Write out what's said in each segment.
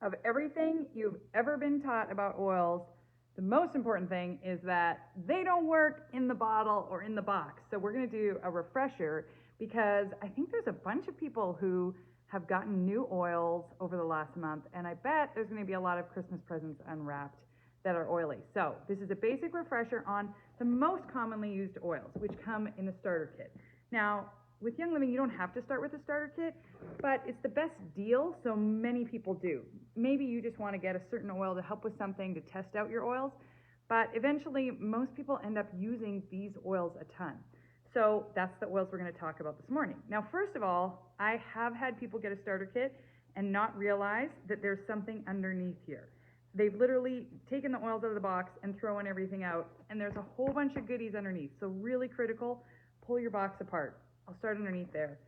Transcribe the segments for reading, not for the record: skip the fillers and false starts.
Of everything you've ever been taught about oils, the most important thing is that they don't work in the bottle or in the box. So we're going to do a refresher because I think there's a bunch of people who have gotten new oils over the last month, and I bet there's going to be a lot of Christmas presents unwrapped that are oily. So this is a basic refresher on the most commonly used oils, which come in a starter kit. Now, with Young Living, you don't have to start with a starter kit, but it's the best deal, so many people do. Maybe you just want to get a certain oil to help with something to test out your oils, but eventually most people end up using these oils a ton. So that's the oils we're going to talk about this morning. Now, first of all, I have had people get a starter kit and not realize that there's something underneath here. They've literally taken the oils out of the box and thrown everything out, and there's a whole bunch of goodies underneath. So really critical, pull your box apart. I'll start underneath there.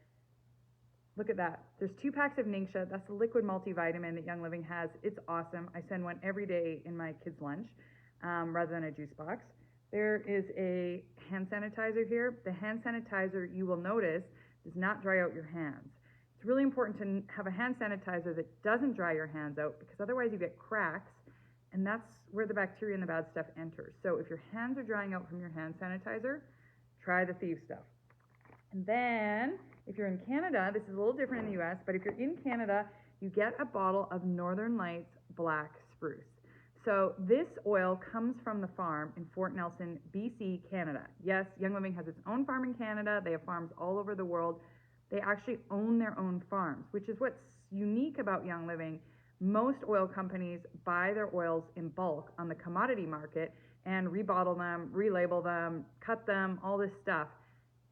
Look at that. There's 2 packs of Ningxia. That's the liquid multivitamin that Young Living has. It's awesome. I send one every day in my kids' lunch rather than a juice box. There is a hand sanitizer here. The hand sanitizer, you will notice, does not dry out your hands. It's really important to have a hand sanitizer that doesn't dry your hands out because otherwise you get cracks, and that's where the bacteria and the bad stuff enters. So if your hands are drying out from your hand sanitizer, try the Thieves stuff. And then, if you're in Canada, this is a little different in the US, but if you're in Canada, you get a bottle of Northern Lights Black Spruce. So this oil comes from the farm in Fort Nelson, BC, Canada. Yes, Young Living has its own farm in Canada. They have farms all over the world. They actually own their own farms, which is what's unique about Young Living. Most oil companies buy their oils in bulk on the commodity market and rebottle them, relabel them, cut them, all this stuff.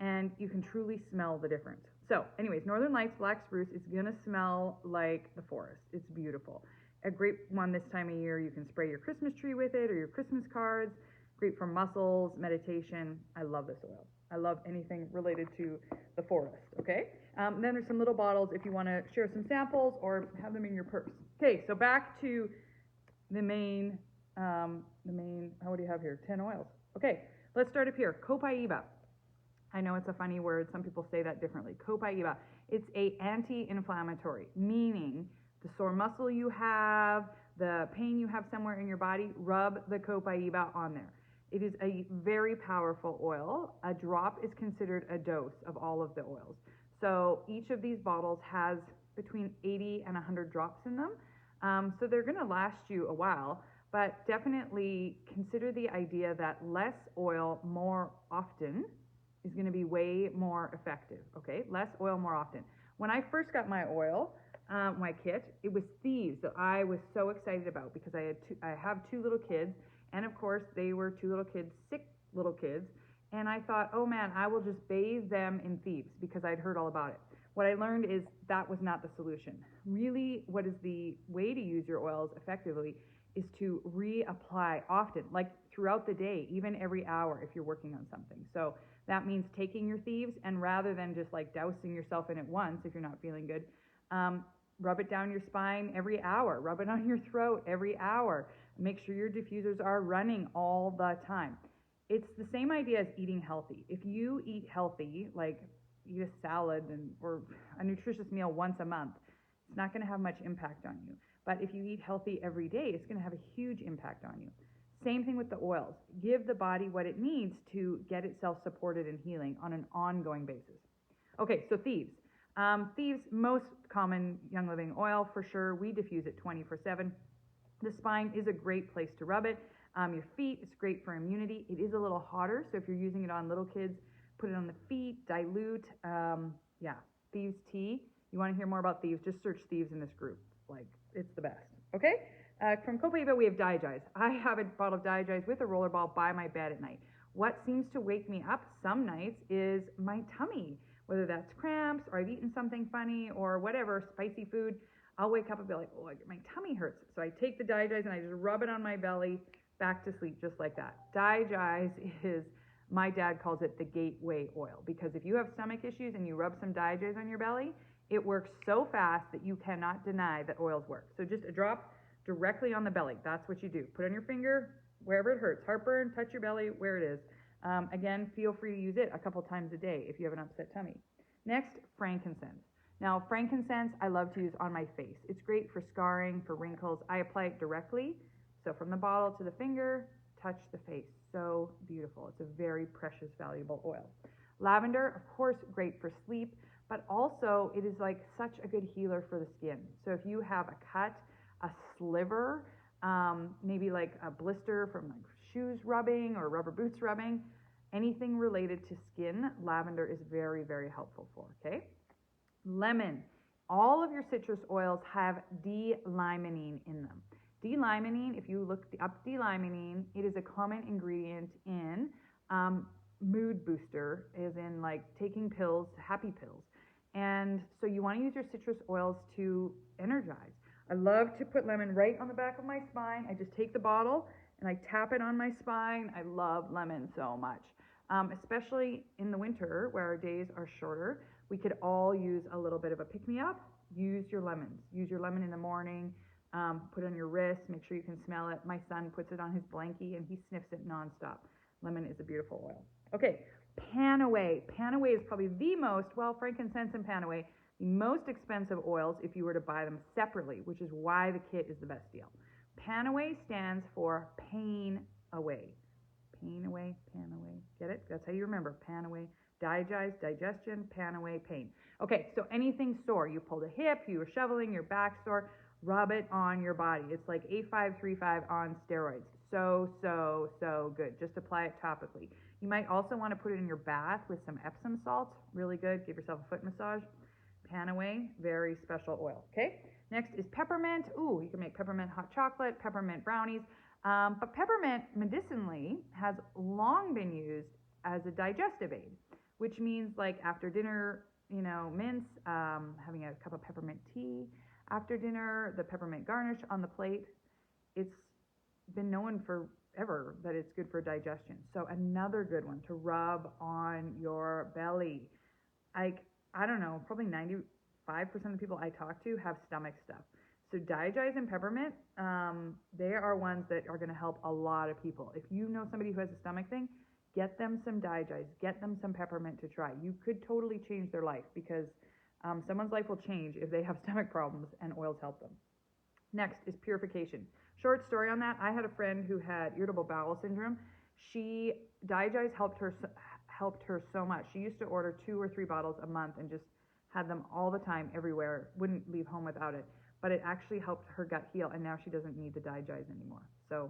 And you can truly smell the difference. So anyways, Northern Lights Black Spruce is gonna smell like the forest. It's beautiful. A great one this time of year. You can spray your Christmas tree with it or your Christmas cards. Great for muscles, meditation. I love this oil. I love anything related to the forest, okay? Then there's some little bottles if you wanna share some samples or have them in your purse. Okay, so back to the main, what do you have here? 10 oils. Okay, let's start up here. Copaiba. I know it's a funny word. Some people say that differently. Copaiba. It's a anti-inflammatory, meaning the sore muscle you have, the pain you have somewhere in your body, rub the Copaiba on there. It is a very powerful oil. A drop is considered a dose of all of the oils. So each of these bottles has between 80 and 100 drops in them. So they're going to last you a while, but definitely consider the idea that less oil more often is going to be way more effective, okay? Less oil more often. When I first got my oil, my kit, it was Thieves that I was so excited about because I have 2 little kids, and of course they were 2 little kids, sick little kids, and I thought, oh man, I will just bathe them in Thieves because I'd heard all about it. What I learned is that was not the solution. Really, what is the way to use your oils effectively is to reapply often, like throughout the day, even every hour if you're working on something. So that means taking your Thieves and rather than just like dousing yourself in it once if you're not feeling good, rub it down your spine every hour, rub it on your throat every hour. Make sure your diffusers are running all the time. It's the same idea as eating healthy. If you eat healthy, like eat a salad or a nutritious meal once a month, it's not going to have much impact on you. But if you eat healthy every day, it's going to have a huge impact on you. Same thing with the oils. Give the body what it needs to get itself supported and healing on an ongoing basis. Okay, so Thieves. Thieves, most common Young Living oil for sure. We diffuse it 24/7. The spine is a great place to rub it. Your feet, it's great for immunity. It is a little hotter, so if you're using it on little kids, put it on the feet, dilute. Thieves tea. You want to hear more about Thieves, just search Thieves in this group. Like, it's the best. Okay? From Copaiba, we have Diagize. I have a bottle of Diagize with a rollerball by my bed at night. What seems to wake me up some nights is my tummy, whether that's cramps or I've eaten something funny or whatever, spicy food. I'll wake up and be like, oh, my tummy hurts. So I take the Diagize and I just rub it on my belly, back to sleep just like that. Diagize is, my dad calls it the gateway oil, because if you have stomach issues and you rub some Diagize on your belly, it works so fast that you cannot deny that oils work. So just a drop directly on the belly. That's what you do. Put on your finger, wherever it hurts. Heartburn, touch your belly, where it is. Again, feel free to use it a couple times a day if you have an upset tummy. Next, frankincense. Now, frankincense, I love to use on my face. It's great for scarring, for wrinkles. I apply it directly. So from the bottle to the finger, touch the face. So beautiful. It's a very precious, valuable oil. Lavender, of course, great for sleep, but also it is like such a good healer for the skin. So if you have a cut, a sliver, maybe like a blister from like shoes rubbing or rubber boots rubbing, anything related to skin, lavender is very, very helpful for, okay? Lemon. All of your citrus oils have D-limonene in them. D-limonene, if you look up D-limonene, it is a common ingredient in mood booster, as in like taking pills, happy pills. And so you want to use your citrus oils to energize. I love to put lemon right on the back of my spine. I just take the bottle and I tap it on my spine. I love lemon so much, especially in the winter where our days are shorter. We could all use a little bit of a pick-me-up. Use your lemons. Use your lemon in the morning. Put it on your wrist. Make sure you can smell it. My son puts it on his blankie and he sniffs it nonstop. Lemon is a beautiful oil. Okay, Panaway. Panaway is probably the most, well, frankincense and Panaway, the most expensive oils if you were to buy them separately, which is why the kit is the best deal. Panaway stands for pain away. Pain away, pan away. Get it? That's how you remember. Panaway. Digest, digestion, Panaway, pain. Okay, so anything sore. You pulled a hip, you were shoveling, your back sore, rub it on your body. It's like A535 on steroids. So good. Just apply it topically. You might also want to put it in your bath with some Epsom salts. Really good. Give yourself a foot massage. Panaway, very special oil. Okay. Next is peppermint. Ooh, you can make peppermint hot chocolate, peppermint brownies. But peppermint medicinally has long been used as a digestive aid, which means like after dinner, mince, having a cup of peppermint tea after dinner, the peppermint garnish on the plate. It's been known forever that it's good for digestion. So another good one to rub on your belly. I don't know, probably 95% of the people I talk to have stomach stuff. So Digize and peppermint, they are ones that are going to help a lot of people. If you know somebody who has a stomach thing, get them some Digize, get them some peppermint to try. You could totally change their life because someone's life will change if they have stomach problems and oils help them. Next is purification. Short story on that, I had a friend who had irritable bowel syndrome. Digize helped her so much. She used to order 2 or 3 bottles a month and just had them all the time everywhere, wouldn't leave home without it. But it actually helped her gut heal, and now she doesn't need the Digize anymore. So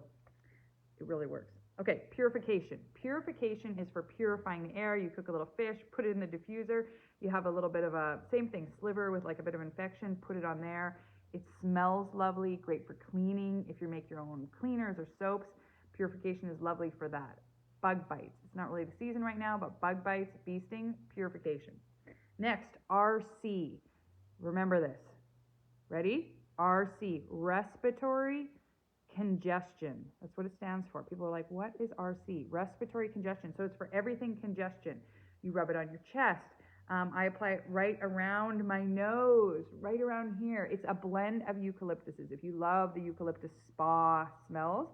it really works. Okay, purification. Purification is for purifying the air. You cook a little fish, put it in the diffuser. You have a little bit of a, same thing, sliver with like a bit of infection, put it on there. It smells lovely, great for cleaning. If you make your own cleaners or soaps, purification is lovely for that. Bug bites. It's not really the season right now, but bug bites, bee sting, purification. Next, RC. Remember this. Ready? RC, respiratory congestion. That's what it stands for. People are like, what is RC? Respiratory congestion. So it's for everything congestion. You rub it on your chest. I apply it right around my nose, right around here. It's a blend of eucalyptuses. If you love the eucalyptus spa smells,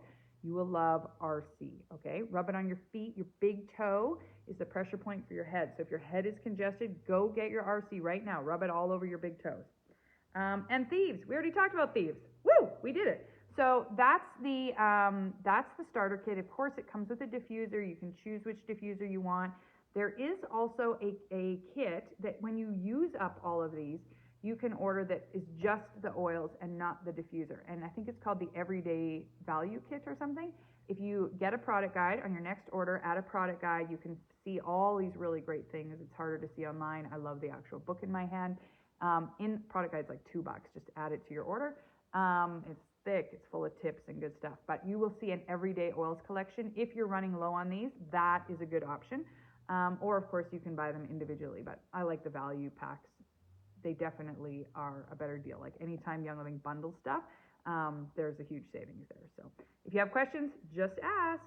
you will love RC, okay? Rub it on your feet. Your big toe is the pressure point for your head. So if your head is congested, go get your RC right now. Rub it all over your big toes. And thieves. We already talked about thieves. Woo! We did it. So that's the starter kit. Of course, it comes with a diffuser. You can choose which diffuser you want. There is also a kit that when you use up all of these, you can order that is just the oils and not the diffuser. And I think it's called the Everyday Value Kit or something. If you get a product guide on your next order, add a product guide, you can see all these really great things. It's harder to see online. I love the actual book in my hand. In product guide's like $2, just add it to your order. It's thick, it's full of tips and good stuff. But you will see an everyday oils collection. If you're running low on these, that is a good option. Or of course you can buy them individually, but I like the value packs. They definitely are a better deal. Like anytime Young Living bundles stuff, there's a huge savings there. So if you have questions, just ask.